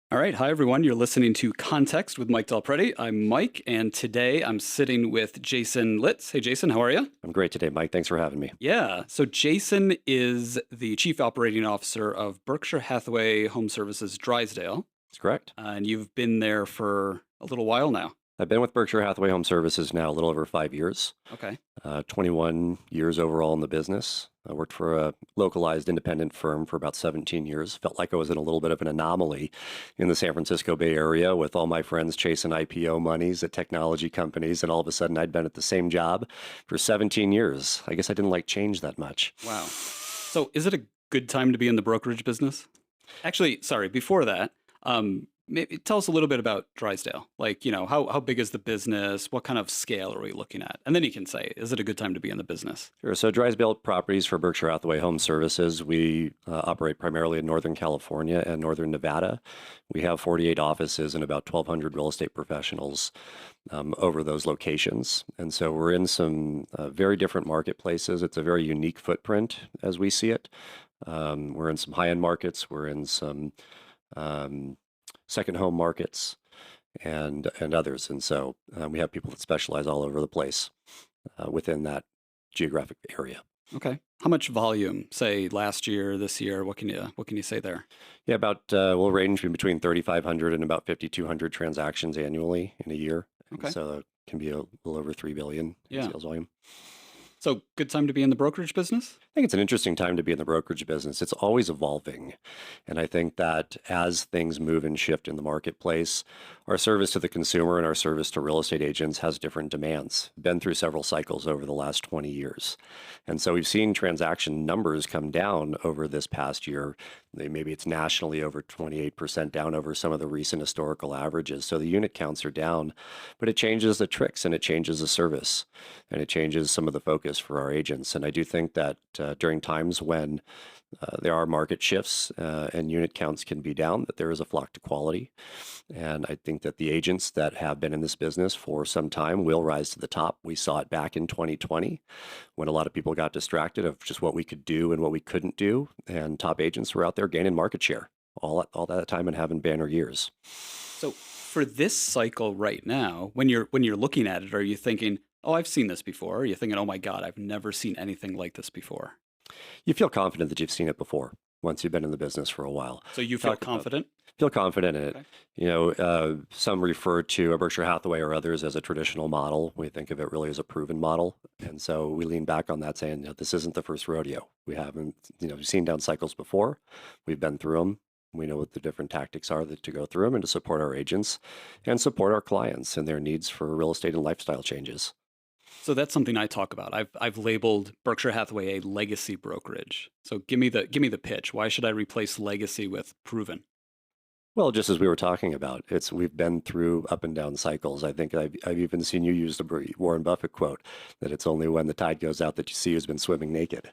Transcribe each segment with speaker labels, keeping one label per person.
Speaker 1: All right. Hi, everyone. You're listening to Context with Mike Del Prete. I'm Mike, and today I'm sitting with Jason Lytz. Hey, Jason, how are you?
Speaker 2: I'm great today, Mike. Thanks for having me.
Speaker 1: Yeah. So, Jason is the Chief Operating Officer of Berkshire Hathaway HomeServices Drysdale,
Speaker 2: That's correct.
Speaker 1: and you've been there for a little while now.
Speaker 2: I've been with Berkshire Hathaway Home Services now a little over 5 years,
Speaker 1: Okay.
Speaker 2: 21 years overall in the business. I worked for a localized independent firm for about 17 years. Felt like I was in a little bit of an anomaly in the San Francisco Bay Area with all my friends chasing IPO monies at technology companies. And all of a sudden, I'd been at the same job for 17 years. I guess I didn't like change that much.
Speaker 1: Wow. So, is it a good time to be in the brokerage business? Actually, sorry, before that, maybe tell us a little bit about Drysdale. Like, how big is the business? What kind of scale are we looking at? And then you can say, is it a good time to be in the business?
Speaker 2: Sure. So Drysdale Properties for Berkshire Hathaway Home Services. We operate primarily in Northern California and Northern Nevada. We have 48 offices and about 1,200 real estate professionals over those locations. And so we're in some very different marketplaces. It's a very unique footprint as we see it. We're in some high-end markets. We're in some second home markets and others. And so we have people that specialize all over the place within that geographic area.
Speaker 1: Okay. How much volume, say last year, this year? What can you say there?
Speaker 2: Yeah, about we'll range between 3,500 and about 5,200 transactions annually in a year. And
Speaker 1: Okay.
Speaker 2: so it can be a little over 3 billion in
Speaker 1: Yeah.
Speaker 2: sales volume.
Speaker 1: So good time to be in the brokerage business?
Speaker 2: I think it's an interesting time to be in the brokerage business. It's always evolving. And I think that as things move and shift in the marketplace, our service to the consumer and our service to real estate agents has different demands. Been through several cycles over the last 20 years. And so we've seen transaction numbers come down over this past year. Maybe it's nationally over 28% down over some of the recent historical averages. So the unit counts are down, but it changes the tricks and it changes the service and it changes some of the focus for our agents. And I do think that during times when there are market shifts and unit counts can be down, that there is a flock to quality. And I think that the agents that have been in this business for some time will rise to the top. We saw it back in 2020 when a lot of people got distracted of just what we could do and what we couldn't do. And top agents were out there gaining market share all that time and having banner years.
Speaker 1: So for this cycle right now, when you're looking at it, are you thinking, oh, I've seen this before? Or are you thinking, oh my God, I've never seen anything like this before?
Speaker 2: You feel confident that you've seen it before once you've been in the business for a while.
Speaker 1: So you feel
Speaker 2: Talk about-
Speaker 1: confident?
Speaker 2: Feel confident in it.
Speaker 1: Okay.
Speaker 2: Some refer to a Berkshire Hathaway or others as a traditional model. We think of it really as a proven model. And so we lean back on that saying, this isn't the first rodeo. We haven't, seen down cycles before. We've been through them. We know what the different tactics are to go through them and to support our agents and support our clients and their needs for real estate and lifestyle changes.
Speaker 1: So that's something I talk about. I've labeled Berkshire Hathaway a legacy brokerage. So give me the pitch. Why should I replace legacy with proven?
Speaker 2: Well, just as we were talking about, we've been through up and down cycles. I think I've even seen you use the Warren Buffett quote that it's only when the tide goes out that you see who's been swimming naked,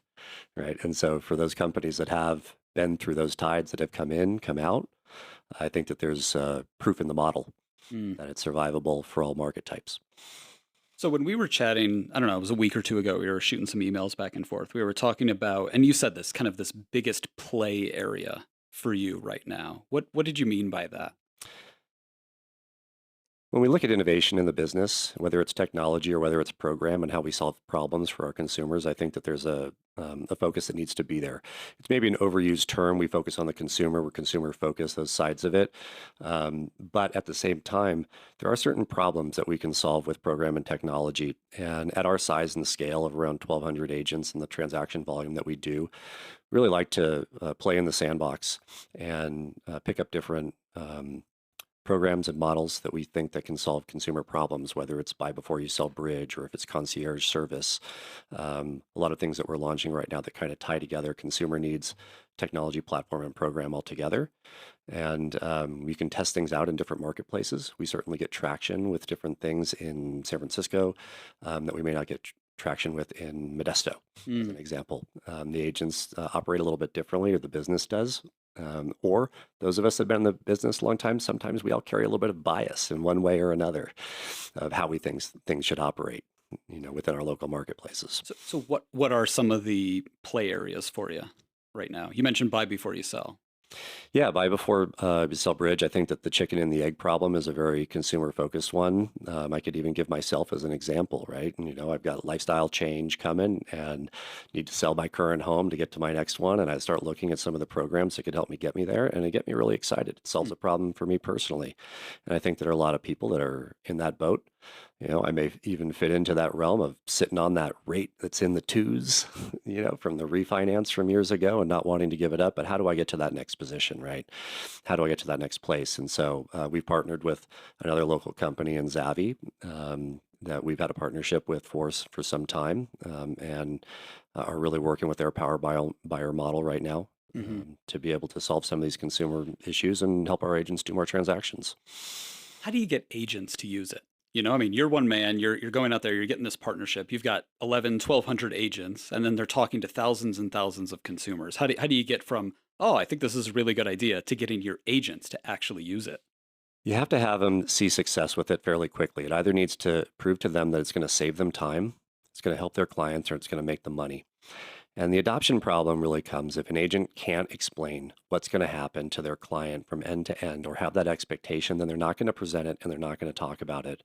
Speaker 2: right? And so for those companies that have been through those tides that have come in, come out, I think that there's proof in the model that it's survivable for all market types.
Speaker 1: So when we were chatting, I don't know, it was a week or two ago, we were shooting some emails back and forth. We were talking about, and you said this, kind of this biggest play area for you right now. What did you mean by that?
Speaker 2: When we look at innovation in the business, whether it's technology or whether it's program and how we solve problems for our consumers, I think that there's a focus that needs to be there. It's maybe an overused term. We focus on the consumer. We're consumer focused, those sides of it. But at the same time, there are certain problems that we can solve with program and technology. And at our size and scale of around 1,200 agents and the transaction volume that we do, really like to play in the sandbox and pick up different programs and models that we think that can solve consumer problems, whether it's buy before you sell bridge or if it's concierge service. A lot of things that we're launching right now that kind of tie together consumer needs, technology platform and program all together. And we can test things out in different marketplaces. We certainly get traction with different things in San Francisco that we may not get traction with in Modesto, as an example. The agents operate a little bit differently, or the business does. Or those of us that have been in the business a long time, sometimes we all carry a little bit of bias in one way or another of how we think things should operate, within our local marketplaces.
Speaker 1: So what are some of the play areas for you right now? You mentioned buy before you sell.
Speaker 2: Yeah, buy before you sell bridge. I think that the chicken and the egg problem is a very consumer focused one. I could even give myself as an example, right? And, I've got lifestyle change coming and need to sell my current home to get to my next one. And I start looking at some of the programs that could help me get me there, and it get me really excited. It solves a problem for me personally. And I think there are a lot of people that are in that boat. I may even fit into that realm of sitting on that rate that's in the twos, from the refinance from years ago and not wanting to give it up. But how do I get to that next position, right? How do I get to that next place? And so we've partnered with another local company in Zavi that we've had a partnership with for some time and are really working with their buyer model right now to be able to solve some of these consumer issues and help our agents do more transactions.
Speaker 1: How do you get agents to use it? I mean, you're one man, you're going out there, you're getting this partnership. You've got 1,100 agents, and then they're talking to thousands and thousands of consumers. How do you get from, oh, I think this is a really good idea, to getting your agents to actually use it?
Speaker 2: You have to have them see success with it fairly quickly. It either needs to prove to them that it's going to save them time, it's going to help their clients, or it's going to make them money. And the adoption problem really comes if an agent can't explain what's going to happen to their client from end to end or have that expectation, then they're not going to present it and they're not going to talk about it.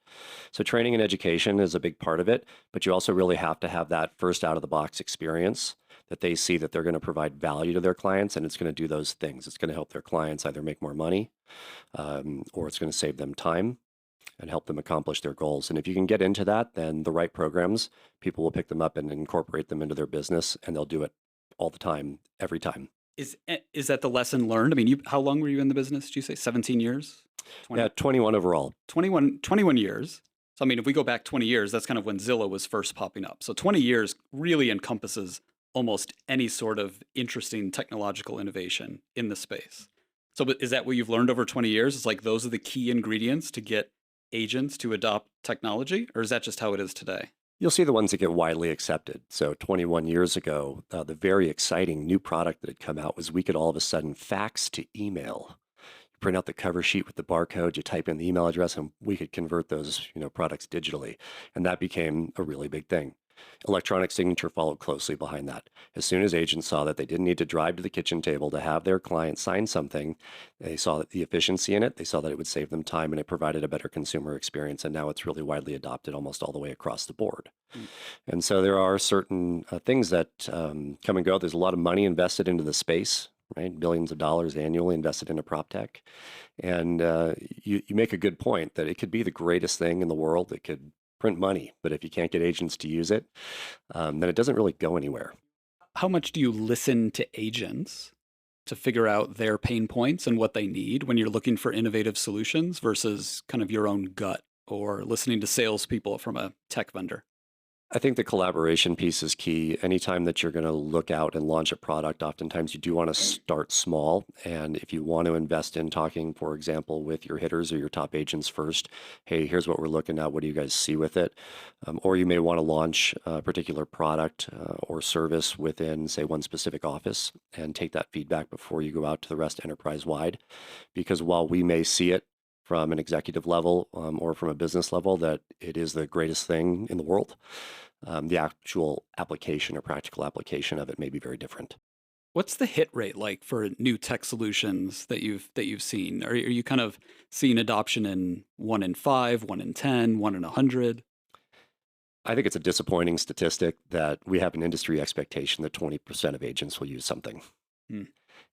Speaker 2: So training and education is a big part of it, but you also really have to have that first out of the box experience that they see that they're going to provide value to their clients and it's going to do those things. It's going to help their clients either make more money or it's going to save them time and help them accomplish their goals. And if you can get into that, then the right programs, people will pick them up and incorporate them into their business, and they'll do it all the time, every time.
Speaker 1: Is that the lesson learned? I mean, how long were you in the business? Did you say 17 years? 20?
Speaker 2: Yeah, 21 overall.
Speaker 1: 21 years. So, I mean, if we go back 20 years, that's kind of when Zillow was first popping up. So 20 years really encompasses almost any sort of interesting technological innovation in the space. So is that what you've learned over 20 years? It's like those are the key ingredients to get agents to adopt technology, or is that just how it is today?
Speaker 2: You'll see the ones that get widely accepted. So 21 years ago, the very exciting new product that had come out was we could all of a sudden fax to email. You print out the cover sheet with the barcode, you type in the email address, and we could convert those products digitally. And that became a really big thing. Electronic signature followed closely behind that. As soon as agents saw that they didn't need to drive to the kitchen table to have their client sign something, they saw that the efficiency in it, they saw that it would save them time and it provided a better consumer experience. And now it's really widely adopted almost all the way across the board. And so there are certain things that come and go. There's a lot of money invested into the space, right? Billions of dollars annually invested into prop tech. And you make a good point that it could be the greatest thing in the world. It could print money, but if you can't get agents to use it, then it doesn't really go anywhere.
Speaker 1: How much do you listen to agents to figure out their pain points and what they need when you're looking for innovative solutions versus kind of your own gut or listening to salespeople from a tech vendor?
Speaker 2: I think the collaboration piece is key. Anytime that you're going to look out and launch a product, oftentimes you do want to start small. And if you want to invest in talking, for example, with your hitters or your top agents first, hey, here's what we're looking at. What do you guys see with it? Or you may want to launch a particular product or service within, say, one specific office and take that feedback before you go out to the rest enterprise-wide. Because while we may see it from an executive level or from a business level that it is the greatest thing in the world, the actual application or practical application of it may be very different.
Speaker 1: What's the hit rate like for new tech solutions that you've seen? Are you kind of seeing adoption in 1 in 5, 1 in 10, 1 in 100?
Speaker 2: I think it's a disappointing statistic that we have an industry expectation that 20% of agents will use something.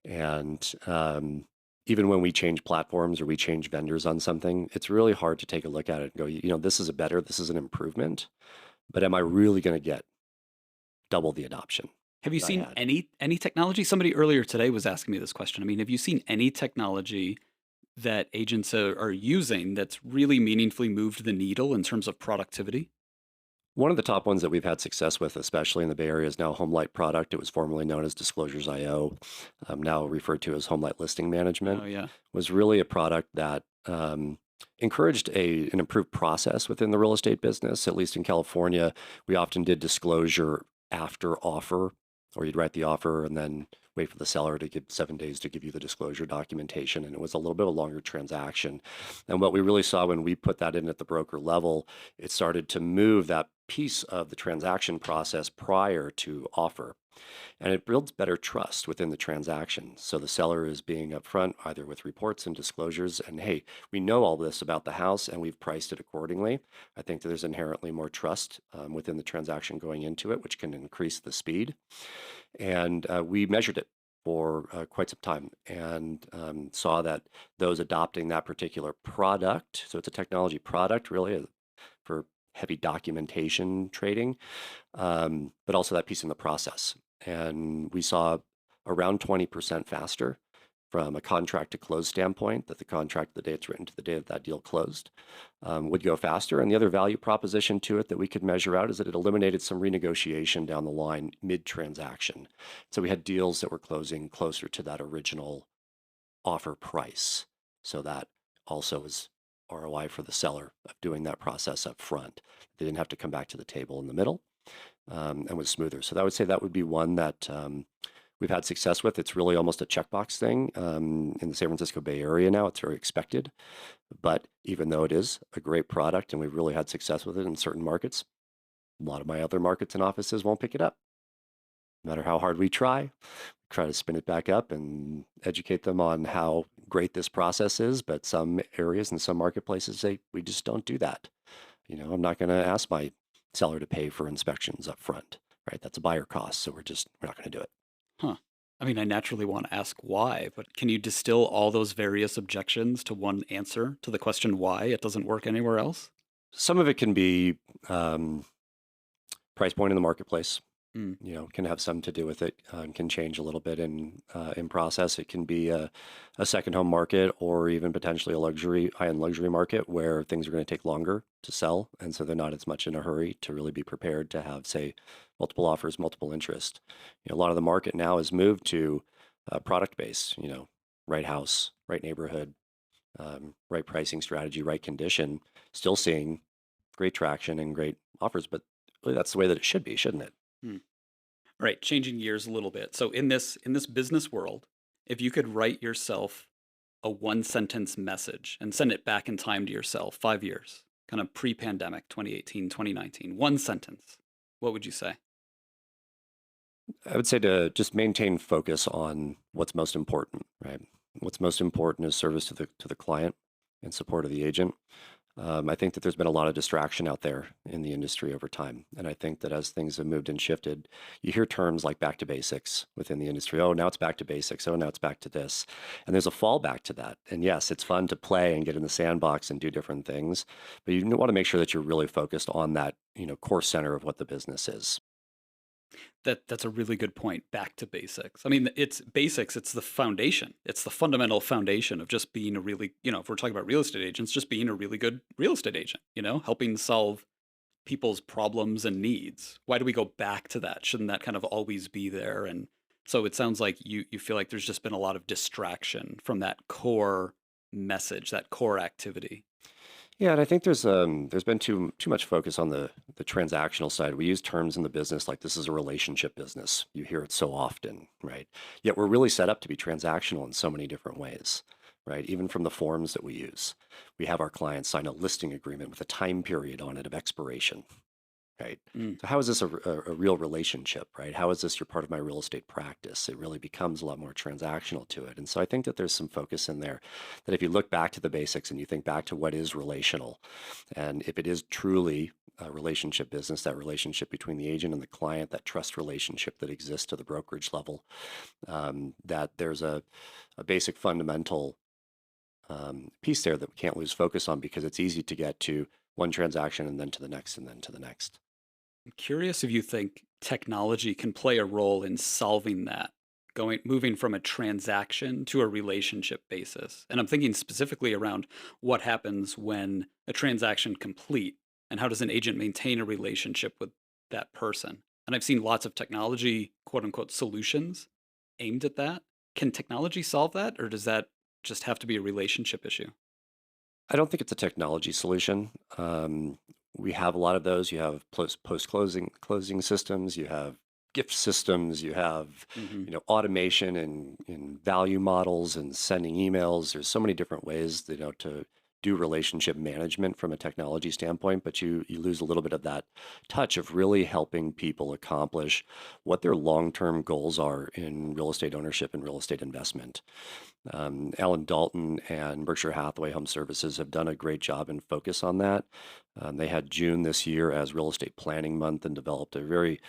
Speaker 2: And even when we change platforms or we change vendors on something, it's really hard to take a look at it and go, this is this is an improvement, but am I really going to get double the adoption?
Speaker 1: Have you seen any technology? Somebody earlier today was asking me this question. I mean, have you seen any technology that agents are using that's really meaningfully moved the needle in terms of productivity?
Speaker 2: One of the top ones that we've had success with, especially in the Bay Area, is now HomeLight product. It was formerly known as Disclosures.io, now referred to as HomeLight Listing Management.
Speaker 1: Oh, yeah.
Speaker 2: Was really a product that encouraged an improved process within the real estate business. At least in California, we often did disclosure after offer, or you'd write the offer and then wait for the seller to give 7 days to give you the disclosure documentation. And it was a little bit of a longer transaction. And what we really saw when we put that in at the broker level, it started to move that piece of the transaction process prior to offer. And it builds better trust within the transaction. So the seller is being upfront, either with reports and disclosures, and hey, we know all this about the house and we've priced it accordingly. I think that there's inherently more trust within the transaction going into it, which can increase the speed. And we measured it for quite some time and saw that those adopting that particular product, so it's a technology product really for heavy documentation trading, but also that piece in the process. And we saw around 20% faster from a contract to close standpoint, that the contract, the day it's written to the day that deal closed, would go faster. And the other value proposition to it that we could measure out is that it eliminated some renegotiation down the line mid-transaction. So we had deals that were closing closer to that original offer price. So that also was ROI for the seller of doing that process up front. They didn't have to come back to the table in the middle, and was smoother. So I would say that would be one that we've had success with. It's really almost a checkbox thing in the San Francisco Bay Area now. It's very expected. But even though it is a great product and we've really had success with it in certain markets, a lot of my other markets and offices won't pick it up. No matter how hard we try to spin it back up and educate them on how great this process is. But some areas and some marketplaces say, we just don't do that. I'm not going to ask my seller to pay for inspections up front, right? That's a buyer cost. So we're not going to do it.
Speaker 1: Huh. I mean, I naturally want to ask why, but can you distill all those various objections to one answer to the question why it doesn't work anywhere else?
Speaker 2: Some of it can be price point in the marketplace.
Speaker 1: Mm.
Speaker 2: Can have some to do with it. Can change a little bit in process. It can be a second home market or even potentially a high-end luxury market where things are going to take longer to sell, and so they're not as much in a hurry to really be prepared to have, say, multiple offers, multiple interest. A lot of the market now has moved to product base. Right house, right neighborhood, right pricing strategy, right condition. Still seeing great traction and great offers, but really that's the way that it should be, shouldn't it?
Speaker 1: Hmm. Right, changing gears a little bit. So in this business world, if you could write yourself a one sentence message and send it back in time to yourself, 5 years, kind of pre-pandemic, 2018, 2019, one sentence, what would you say?
Speaker 2: I would say to just maintain focus on what's most important, right? What's most important is service to the client and support of the agent. I think that there's been a lot of distraction out there in the industry over time. And I think that as things have moved and shifted, you hear terms like back to basics within the industry. Oh, now it's back to basics. Oh, now it's back to this. And there's a fallback to that. And yes, it's fun to play and get in the sandbox and do different things, but you want to make sure that you're really focused on that, core center of what the business is.
Speaker 1: That's a really good point. Back to basics. I mean, it's basics. It's the foundation. It's the fundamental foundation of just being a really, if we're talking about real estate agents, just being a really good real estate agent, helping solve people's problems and needs. Why do we go back to that? Shouldn't that kind of always be there? And so it sounds like you feel like there's just been a lot of distraction from that core message, that core activity.
Speaker 2: Yeah, and I think there's been too much focus on the transactional side. We use terms in the business like this is a relationship business. You hear it so often, right? Yet we're really set up to be transactional in so many different ways, right? Even from the forms that we use. We have our clients sign a listing agreement with a time period on it of expiration, right?
Speaker 1: Mm.
Speaker 2: So how is this a real relationship, right? How is this you're part of my real estate practice? It really becomes a lot more transactional to it. And so I think that there's some focus in there that if you look back to the basics and you think back to what is relational, and if it is truly a relationship business, that relationship between the agent and the client, that trust relationship that exists to the brokerage level, that there's a basic fundamental piece there that we can't lose focus on because it's easy to get to one transaction and then to the next and then to the next.
Speaker 1: I'm curious if you think technology can play a role in solving that, moving from a transaction to a relationship basis. And I'm thinking specifically around what happens when a transaction complete and how does an agent maintain a relationship with that person. And I've seen lots of technology, quote unquote, solutions aimed at that. Can technology solve that, or does that just have to be a relationship issue?
Speaker 2: I don't think it's a technology solution. We have a lot of those. You have post closing systems. You have gift systems. You have
Speaker 1: Hmm.
Speaker 2: automation and value models and sending emails. There's so many different ways to do relationship management from a technology standpoint, but you lose a little bit of that touch of really helping people accomplish what their long-term goals are in real estate ownership and real estate investment. Alan Dalton and Berkshire Hathaway HomeServices have done a great job and focus on that. They had June this year as Real Estate Planning Month and developed a very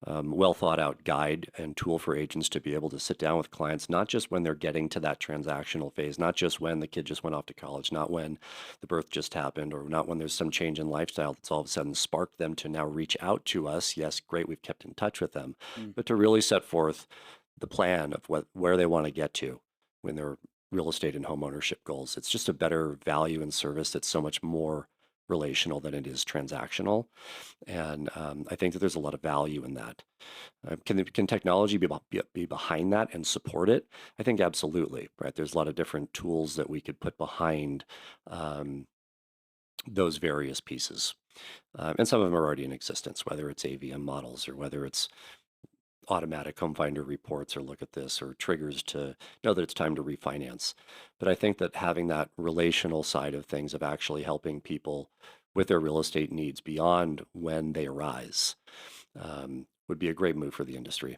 Speaker 2: well thought out guide and tool for agents to be able to sit down with clients, not just when they're getting to that transactional phase, not just when the kid just went off to college, not when the birth just happened, or not when there's some change in lifestyle that's all of a sudden sparked them to now reach out to us. Yes, great, we've kept in touch with them, but to really set forth the plan of where they want to get to when their real estate and home ownership goals. It's just a better value and service that's so much more relational than it is transactional. And I think that there's a lot of value in that. Can technology be behind that and support it? I think absolutely, right? There's a lot of different tools that we could put behind those various pieces. And some of them are already in existence, whether it's AVM models or whether it's automatic home finder reports or look at this or triggers to know that it's time to refinance. But I think that having that relational side of things of actually helping people with their real estate needs beyond when they arise would be a great move for the industry.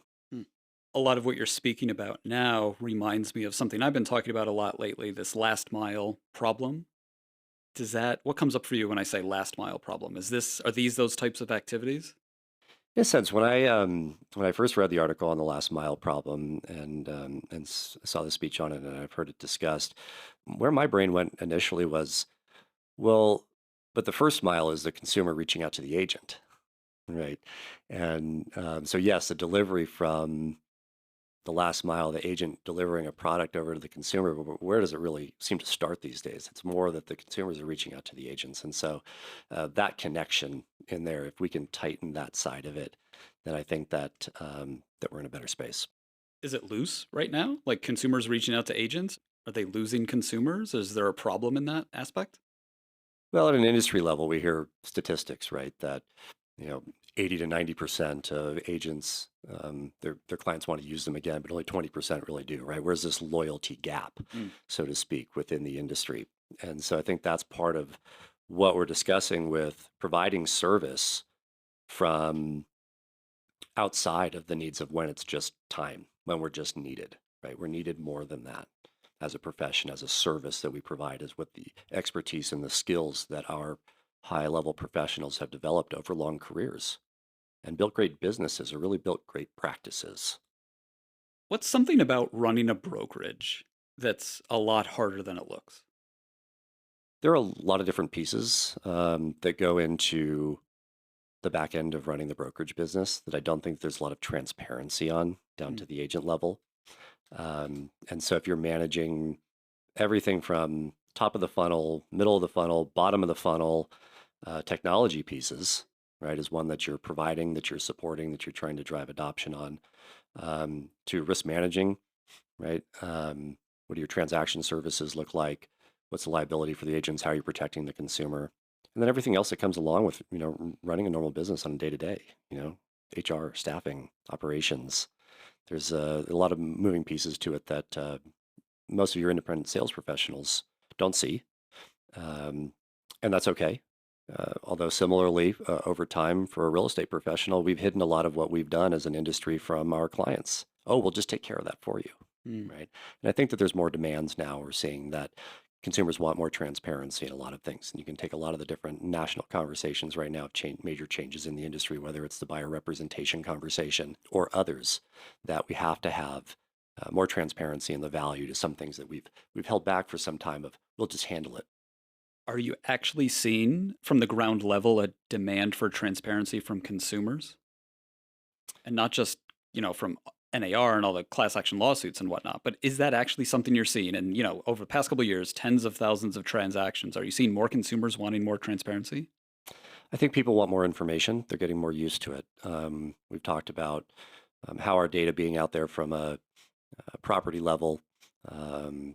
Speaker 1: A lot of what you're speaking about now reminds me of something I've been talking about a lot lately, this last mile problem. What comes up for you when I say last mile problem? Are these those types of activities?
Speaker 2: In a sense, when I first read the article on the last mile problem and saw the speech on it, and I've heard it discussed, where my brain went initially was, well, but the first mile is the consumer reaching out to the agent, right? And so yes, the delivery from the last mile, the agent delivering a product over to the consumer, but where does it really seem to start these days? It's more that the consumers are reaching out to the agents. And so that connection in there, if we can tighten that side of it, then I think that that we're in a better space.
Speaker 1: Is it loose right now? Like consumers reaching out to agents? Are they losing consumers? Is there a problem in that aspect?
Speaker 2: Well, at an industry level, we hear statistics, right? That 80 to 90% of agents, their clients want to use them again, but only 20% really do, right? Where's this loyalty gap, so to speak, within the industry? And so I think that's part of what we're discussing with providing service from outside of the needs of when it's just time, when we're just needed, right? We're needed more than that as a profession, as a service that we provide, is with the expertise and the skills that our high-level professionals have developed over long careers and built great businesses or really built great practices.
Speaker 1: What's something about running a brokerage that's a lot harder than it looks?
Speaker 2: There are a lot of different pieces that go into the back end of running the brokerage business that I don't think there's a lot of transparency on down to the agent level. And so if you're managing everything from top of the funnel, middle of the funnel, bottom of the funnel, technology pieces, right, is one that you're providing, that you're supporting, that you're trying to drive adoption on, to risk managing, right? What do your transaction services look like? What's the liability for the agents? How are you protecting the consumer? And then everything else that comes along with, running a normal business on a day-to-day, HR, staffing, operations. There's a lot of moving pieces to it that most of your independent sales professionals don't see. And that's okay. Although similarly, over time for a real estate professional, we've hidden a lot of what we've done as an industry from our clients. Oh, we'll just take care of that for you, right? And I think that there's more demands now. We're seeing that consumers want more transparency in a lot of things. And you can take a lot of the different national conversations right now of major changes in the industry, whether it's the buyer representation conversation or others, that we have to have more transparency in the value to some things that we've held back for some time of, we'll just handle it.
Speaker 1: Are you actually seeing from the ground level a demand for transparency from consumers? And not just, from NAR and all the class action lawsuits and whatnot, but is that actually something you're seeing? And, over the past couple of years, tens of thousands of transactions. Are you seeing more consumers wanting more transparency?
Speaker 2: I think people want more information. They're getting more used to it. We've talked about how our data being out there from a property level,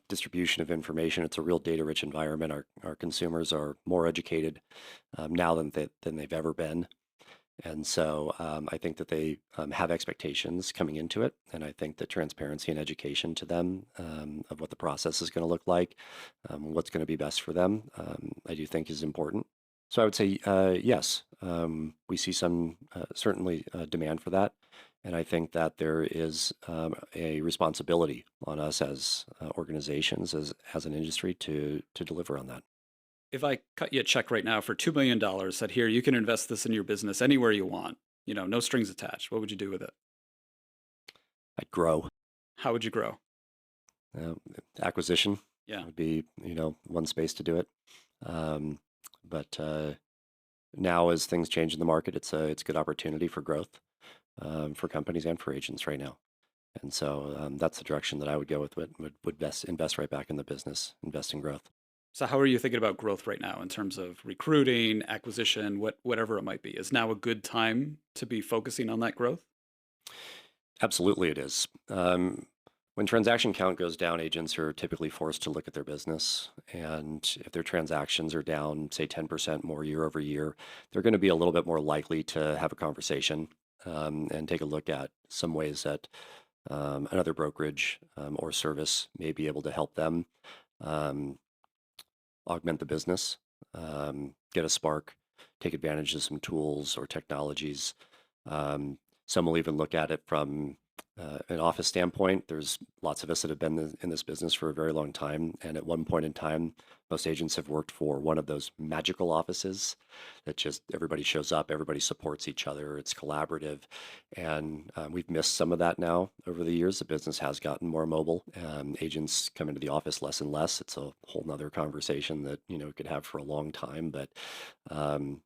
Speaker 2: distribution of information. It's a real data-rich environment. Our consumers are more educated now than they've ever been. And so I think that they have expectations coming into it. And I think that transparency and education to them of what the process is going to look like, what's going to be best for them, I do think is important. So I would say yes, we see some certainly demand for that. And I think that there is a responsibility on us as organizations, as an industry to deliver on that.
Speaker 1: If I cut you a check right now for $2 million, said, here, you can invest this in your business anywhere you want, no strings attached, what would you do with it?
Speaker 2: I'd grow.
Speaker 1: How would you grow?
Speaker 2: Uh, Acquisition
Speaker 1: Yeah.
Speaker 2: would be, one space to do it. Um, but now, as things change in the market, it's a good opportunity for growth for companies and for agents right now. And so that's the direction that I would go with. Would best invest right back in the business, invest in growth.
Speaker 1: So how are you thinking about growth right now in terms of recruiting, acquisition, whatever it might be? Is now a good time to be focusing on that growth?
Speaker 2: Absolutely, it is. When transaction count goes down, agents are typically forced to look at their business. And if their transactions are down, say 10% more year over year, they're going to be a little bit more likely to have a conversation and take a look at some ways that another brokerage or service may be able to help them um, augment the business, get a spark, take advantage of some tools or technologies. Some will even look at it from an office standpoint. There's lots of us that have been in this business for a very long time. And at one point in time, most agents have worked for one of those magical offices that just everybody shows up, everybody supports each other, it's collaborative. And we've missed some of that now over the years. The business has gotten more mobile. Agents come into the office less and less. It's a whole nother conversation that, we could have for a long time, but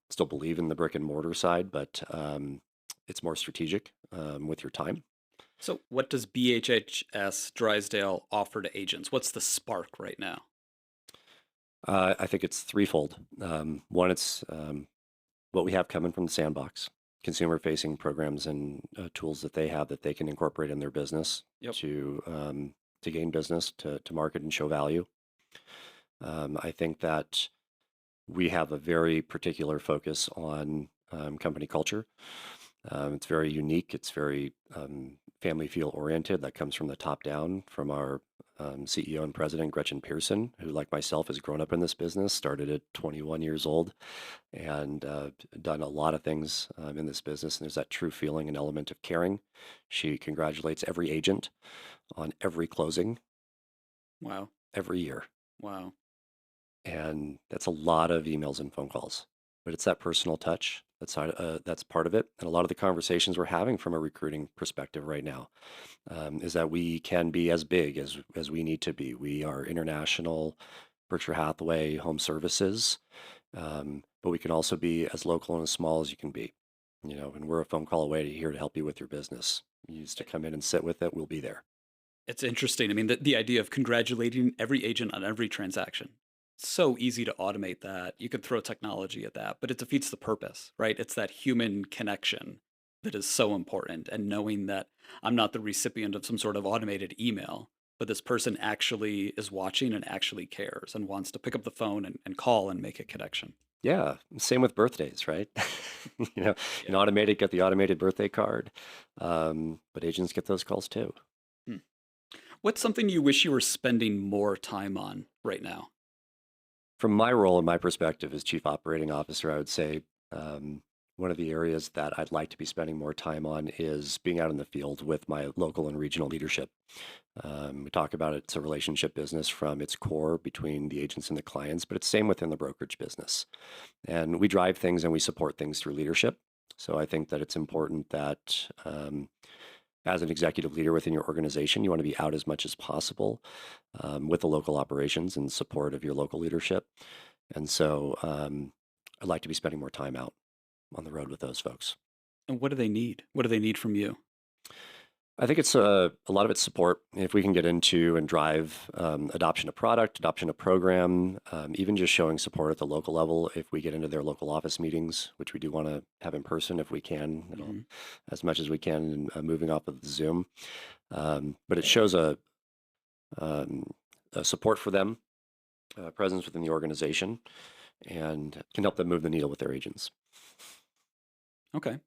Speaker 2: still believe in the brick and mortar side, but it's more strategic with your time.
Speaker 1: So what does BHHS Drysdale offer to agents? What's the spark right now?
Speaker 2: I think it's threefold. One, it's what we have coming from the sandbox, consumer-facing programs and tools that they have that they can incorporate in their business
Speaker 1: Yep.
Speaker 2: to gain business, to market and show value. I think that we have a very particular focus on company culture. It's very unique. It's very family feel oriented. That comes from the top down from our CEO and president, Gretchen Pearson, who, like myself, has grown up in this business, started at 21 years old, and done a lot of things in this business. And there's that true feeling and element of caring. She congratulates every agent on every closing
Speaker 1: Wow.
Speaker 2: every year.
Speaker 1: Wow.
Speaker 2: And that's a lot of emails and phone calls, but it's that personal touch. That's part of it. And a lot of the conversations we're having from a recruiting perspective right now is that we can be as big as we need to be. We are international, Berkshire Hathaway, HomeServices, but we can also be as local and as small as you can be. And we're a phone call away here to help you with your business. You just to come in and sit with it, we'll be there.
Speaker 1: It's interesting. I mean, the idea of congratulating every agent on every transaction. It's so easy to automate that. You could throw technology at that, but it defeats the purpose, right? It's that human connection that is so important. And knowing that I'm not the recipient of some sort of automated email, but this person actually is watching and actually cares and wants to pick up the phone and call and make a connection.
Speaker 2: Yeah, same with birthdays, right? An
Speaker 1: Yeah.
Speaker 2: automated get the automated birthday card, but agents get those calls too.
Speaker 1: Hmm. What's something you wish you were spending more time on right now?
Speaker 2: From my role and my perspective as chief operating officer, I would say one of the areas that I'd like to be spending more time on is being out in the field with my local and regional leadership. We talk about it's a relationship business from its core between the agents and the clients, but it's same within the brokerage business. And we drive things and we support things through leadership. So I think that it's important that as an executive leader within your organization, you want to be out as much as possible with the local operations and support of your local leadership. And so I'd like to be spending more time out on the road with those folks.
Speaker 1: And what do they need? What do they need from you?
Speaker 2: I think it's a lot of it's support. If we can get into and drive adoption of product, adoption of program, even just showing support at the local level. If we get into their local office meetings, which we do want to have in person if we can,
Speaker 1: Mhm.
Speaker 2: as much as we can, moving off of the Zoom. But it shows a support for them, presence within the organization, and can help them move the needle with their agents.
Speaker 1: Okay.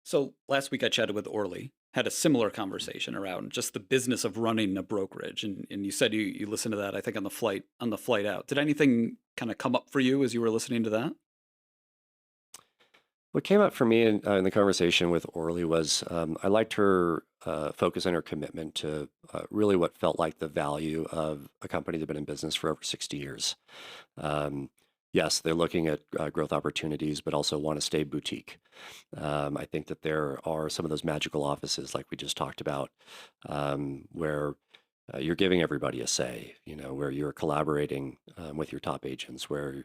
Speaker 1: So last week I chatted with Orly, had a similar conversation around just the business of running a brokerage, and you said you listened to that I think on the flight out. Did anything kind of come up for you as you were listening to that?
Speaker 2: What came up for me in the conversation with Orly was I liked her focus and her commitment to really what felt like the value of a company that's been in business for over 60 years. Um, yes, they're looking at growth opportunities, but also want to stay boutique. I think that there are some of those magical offices, like we just talked about, where you're giving everybody a say, where you're collaborating with your top agents, where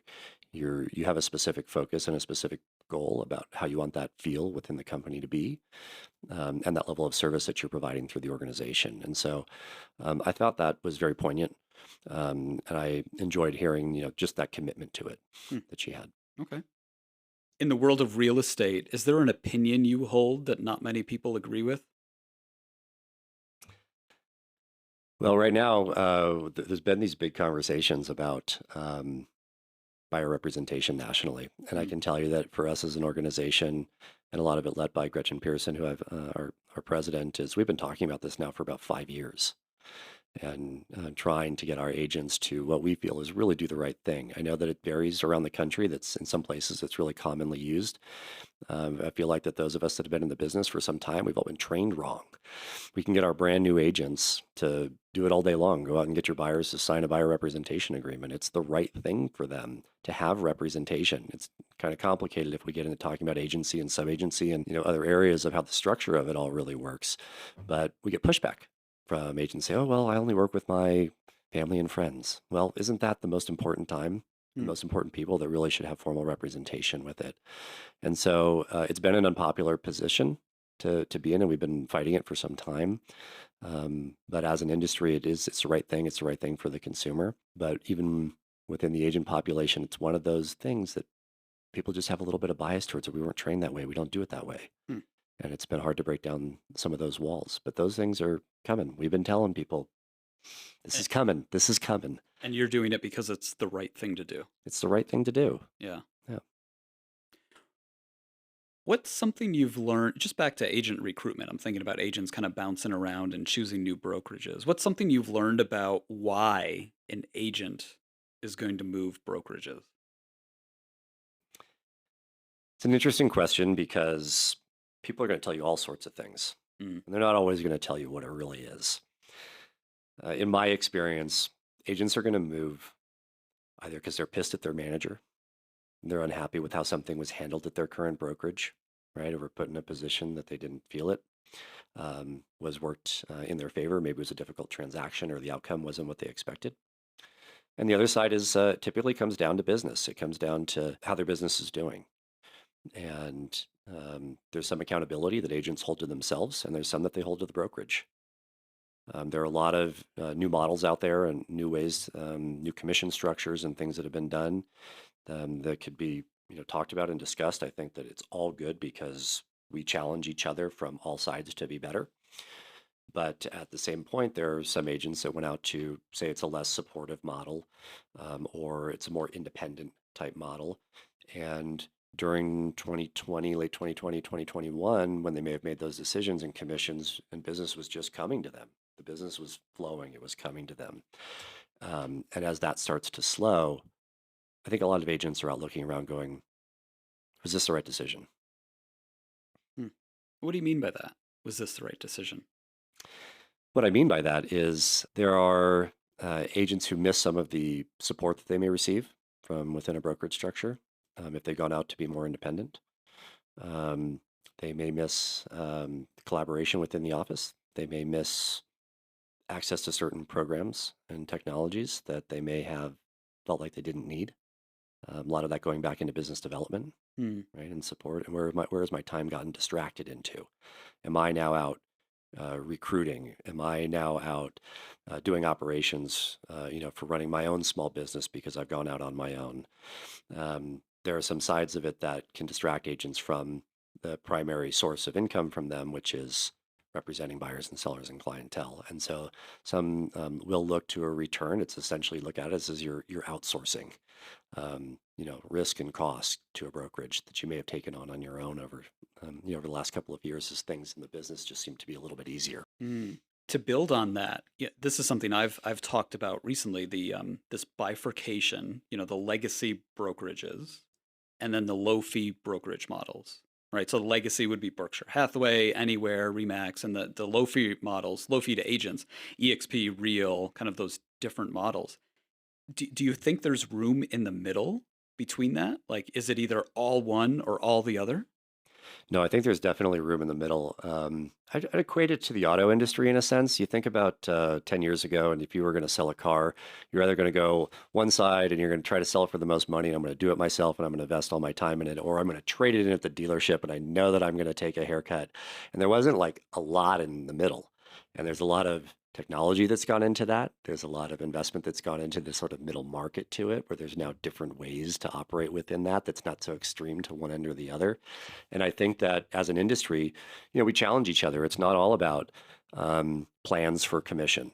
Speaker 2: you have a specific focus and a specific goal about how you want that feel within the company to be, and that level of service that you're providing through the organization. And so I thought that was very poignant, and I enjoyed hearing, just that commitment to it
Speaker 1: Hmm,
Speaker 2: that she had.
Speaker 1: okay. In the world of real estate, is there an opinion you hold that not many people agree with?
Speaker 2: Well, right now, there's been these big conversations about buyer representation nationally. And I
Speaker 1: Hmm,
Speaker 2: can tell you that for us as an organization, and a lot of it led by Gretchen Pearson, who our president is, we've been talking about this now for about 5 years and trying to get our agents to what we feel is really do the right thing. I know that it varies around the country. That's in some places it's really commonly used. I feel like that those of us that have been in the business for some time, we've all been trained wrong. We can get our brand new agents to do it all day long. Go out and get your buyers to sign a buyer representation agreement. It's the right thing for them to have representation. It's kind of complicated if we get into talking about agency and sub-agency and other areas of how the structure of it all really works. But we get pushback from agents say, "Oh, well, I only work with my family and friends." Well, isn't that the most important time? The
Speaker 1: hmm.
Speaker 2: most important people that really should have formal representation with it. And so it's been an unpopular position to be in, and we've been fighting it for some time. But as an industry, it's the right thing. It's the right thing for the consumer. But even within the agent population, it's one of those things that people just have a little bit of bias towards it. We weren't trained that way. We don't do it that way.
Speaker 1: Hmm.
Speaker 2: And it's been hard to break down some of those walls. But those things are coming. We've been telling people, this
Speaker 1: A-
Speaker 2: is coming. This is coming.
Speaker 1: And you're doing it because it's the right thing to do.
Speaker 2: It's the right thing to do.
Speaker 1: Yeah.
Speaker 2: Yeah.
Speaker 1: What's something you've learned, just back to agent recruitment? I'm thinking about agents kind of bouncing around and choosing new brokerages. What's something you've learned about why an agent is going to move brokerages?
Speaker 2: It's an interesting question because people are going to tell you all sorts of things,
Speaker 1: Mm,
Speaker 2: and they're not always going to tell you what it really is. In my experience, agents are going to move either because they're pissed at their manager, they're unhappy with how something was handled at their current brokerage, right? Or were put in a position that they didn't feel it was worked in their favor. Maybe it was a difficult transaction or the outcome wasn't what they expected. And the other side is typically comes down to business. It comes down to how their business is doing. And there's some accountability that agents hold to themselves, and there's some that they hold to the brokerage. There are a lot of new models out there and new ways, new commission structures and things that have been done that could be talked about and discussed. I think that it's all good because we challenge each other from all sides to be better. But at the same point, there are some agents that went out to say it's a less supportive model, or it's a more independent type model. And during 2020, late 2020, 2021, when they may have made those decisions and commissions and business was just coming to them, the business was flowing, it was coming to them. And as that starts to slow, I think a lot of agents are out looking around going, was this the right decision?
Speaker 1: hmm. What do you mean by that? Was this the right decision?
Speaker 2: What I mean by that is there are agents who miss some of the support that they may receive from within a brokerage structure if they've gone out to be more independent. Um, they may miss collaboration within the office. They may miss access to certain programs and technologies that they may have felt like they didn't need. A lot of that going back into business development,
Speaker 1: Hmm.
Speaker 2: right, and support. And where has my time gotten distracted into? Am I now out recruiting? Am I now out doing operations, for running my own small business because I've gone out on my own? There are some sides of it that can distract agents from the primary source of income from them, which is representing buyers and sellers and clientele. And so some will look to a return. It's essentially look at it as you're outsourcing, risk and cost to a brokerage that you may have taken on your own over the last couple of years as things in the business just seem to be a little bit easier.
Speaker 1: Mm. To build on that, yeah, this is something I've talked about recently. The this bifurcation, the legacy brokerages, and then the low fee brokerage models, right? So the legacy would be Berkshire Hathaway, Anywhere, Remax, and the low fee models, low fee to agents, EXP, Real, kind of those different models. Do you think there's room in the middle between that? Like, is it either all one or all the other?
Speaker 2: No, I think there's definitely room in the middle. I'd equate it to the auto industry in a sense. You think about 10 years ago, and if you were going to sell a car, you're either going to go one side and you're going to try to sell it for the most money, and I'm going to do it myself and I'm going to invest all my time in it, or I'm going to trade it in at the dealership and I know that I'm going to take a haircut. And there wasn't like a lot in the middle. And there's a lot of technology that's gone into that. There's a lot of investment that's gone into the sort of middle market to it, where there's now different ways to operate within that that's not so extreme to one end or the other. And I think that as an industry, we challenge each other. It's not all about plans for commission,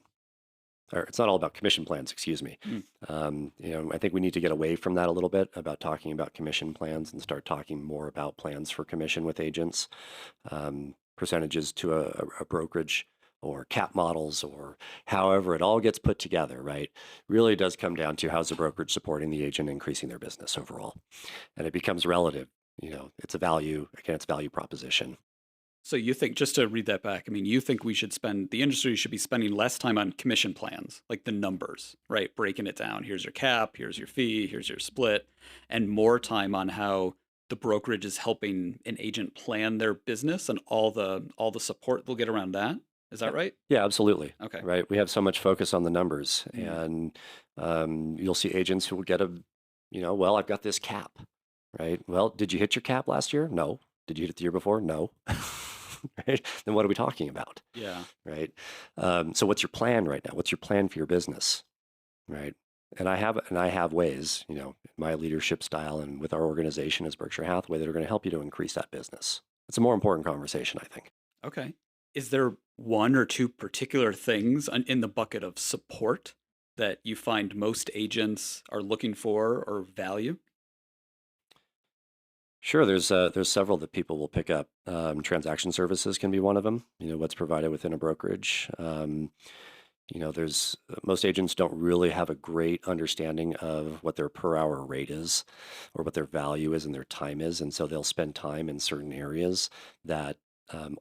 Speaker 2: or it's not all about commission plans, excuse me. I think we need to get away from that a little bit about talking about commission plans and start talking more about plans for commission with agents, percentages to a brokerage, or cap models, or however it all gets put together, right? Really does come down to how's the brokerage supporting the agent, increasing their business overall. And it becomes relative. It's a value, again, it's value proposition.
Speaker 1: So you think, just to read that back, I mean, you think the industry should be spending less time on commission plans, like the numbers, right? Breaking it down. Here's your cap, here's your fee, here's your split, and more time on how the brokerage is helping an agent plan their business and all the support they'll get around that. Is that right?
Speaker 2: Yeah, absolutely.
Speaker 1: Okay.
Speaker 2: Right. We have so much focus on the numbers,
Speaker 1: Mm.
Speaker 2: and you'll see agents who will get well, I've got this cap, right? Well, did you hit your cap last year? No. Did you hit it the year before? No. Right? Then what are we talking about?
Speaker 1: Yeah.
Speaker 2: Right. So what's your plan right now? What's your plan for your business? Right. And I have ways, in my leadership style and with our organization as Berkshire Hathaway, that are going to help you to increase that business. It's a more important conversation, I think.
Speaker 1: Okay. Is there one or two particular things in the bucket of support that you find most agents are looking for or value?
Speaker 2: Sure, there's several that people will pick up. Transaction services can be one of them. What's provided within a brokerage. There's most agents don't really have a great understanding of what their per hour rate is, or what their value is and their time is, and so they'll spend time in certain areas that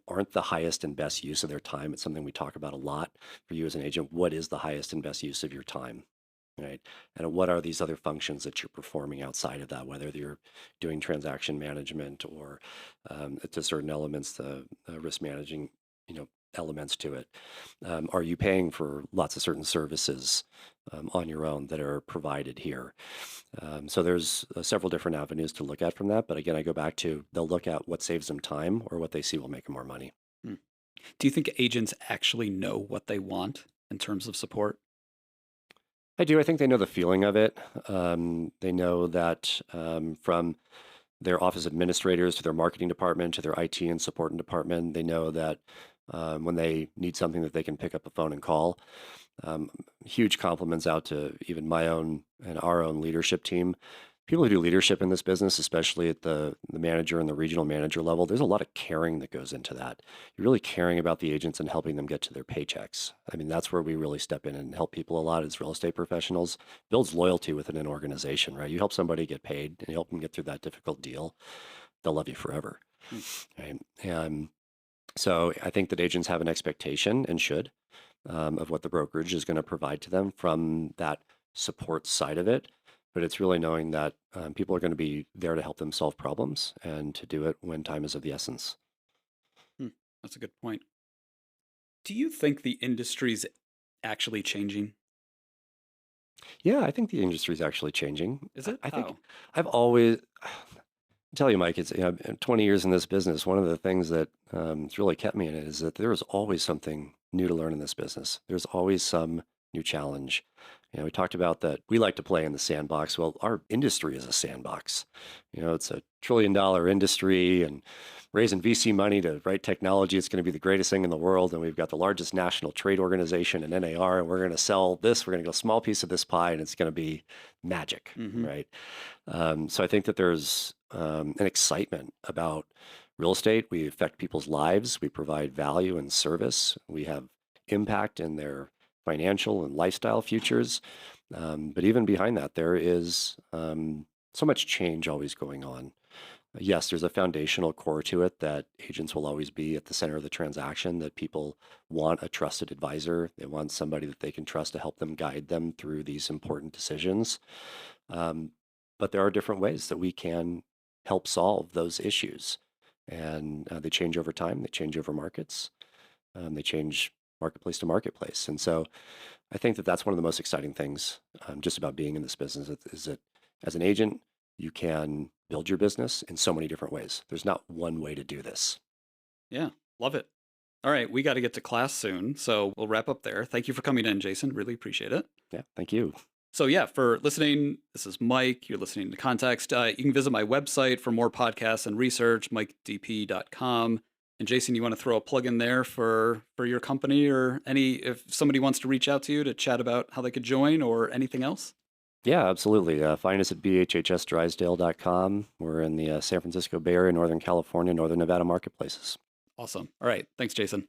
Speaker 2: aren't the highest and best use of their time. It's something we talk about a lot for you as an agent. What is the highest and best use of your time? Right. And what are these other functions that you're performing outside of that, whether you're doing transaction management or to certain elements, the risk managing, elements to it. Are you paying for lots of certain services on your own that are provided here? So there's several different avenues to look at from that. But again, I go back to they'll look at what saves them time or what they see will make them more money.
Speaker 1: Hmm. Do you think agents actually know what they want in terms of support?
Speaker 2: I do. I think they know the feeling of it. They know that from their office administrators to their marketing department to their IT and support department, they know that when they need something that they can pick up a phone and call. Huge compliments out to even my own and our own leadership team. People who do leadership in this business, especially at the manager and the regional manager level, there's a lot of caring that goes into that. You're really caring about the agents and helping them get to their paychecks. I mean, that's where we really step in and help people a lot as real estate professionals. Builds loyalty within an organization, right? You help somebody get paid and you help them get through that difficult deal, they'll love you forever. Right? And so I think that agents have an expectation, and should, of what the brokerage is going to provide to them from that support side of it. But it's really knowing that people are going to be there to help them solve problems and to do it when time is of the essence.
Speaker 1: Hmm. That's a good point. Do you think the industry's actually changing?
Speaker 2: Yeah, I think the industry is actually changing.
Speaker 1: Is it?
Speaker 2: I think
Speaker 1: How?
Speaker 2: I've always tell you, Mike, it's 20 years in this business. One of the things that has really kept me in it is that there is always something new to learn in this business. There's always some new challenge. We talked about that we like to play in the sandbox. Well, our industry is a sandbox. It's a trillion-dollar industry, and raising VC money to write technology, it's going to be the greatest thing in the world. And we've got the largest national trade organization in NAR, and we're going to sell this. We're going to get a small piece of this pie, and it's going to be magic, right? So I think that there's an excitement about real estate. We affect people's lives. We provide value and service. We have impact in their financial and lifestyle futures. But even behind that, there is so much change always going on. Yes, there's a foundational core to it that agents will always be at the center of the transaction, that people want a trusted advisor. They want somebody that they can trust to help them guide them through these important decisions. But there are different ways that we can help solve those issues. And they change over time, they change over markets, they change marketplace to marketplace. And so I think that that's one of the most exciting things just about being in this business is that as an agent, you can build your business in so many different ways. There's not one way to do this.
Speaker 1: Yeah, love it. All right, we got to get to class soon, so we'll wrap up there. Thank you for coming in, Jason. Really appreciate it.
Speaker 2: Yeah, thank you.
Speaker 1: So yeah, for listening, this is Mike. You're listening to Context. You can visit my website for more podcasts and research, mikedp.com. And Jason, you want to throw a plug in there for your company or if somebody wants to reach out to you to chat about how they could join or anything else?
Speaker 2: Yeah, absolutely. Find us at bhhsdrysdale.com. We're in the San Francisco Bay Area, Northern California, Northern Nevada marketplaces.
Speaker 1: Awesome. All right. Thanks, Jason.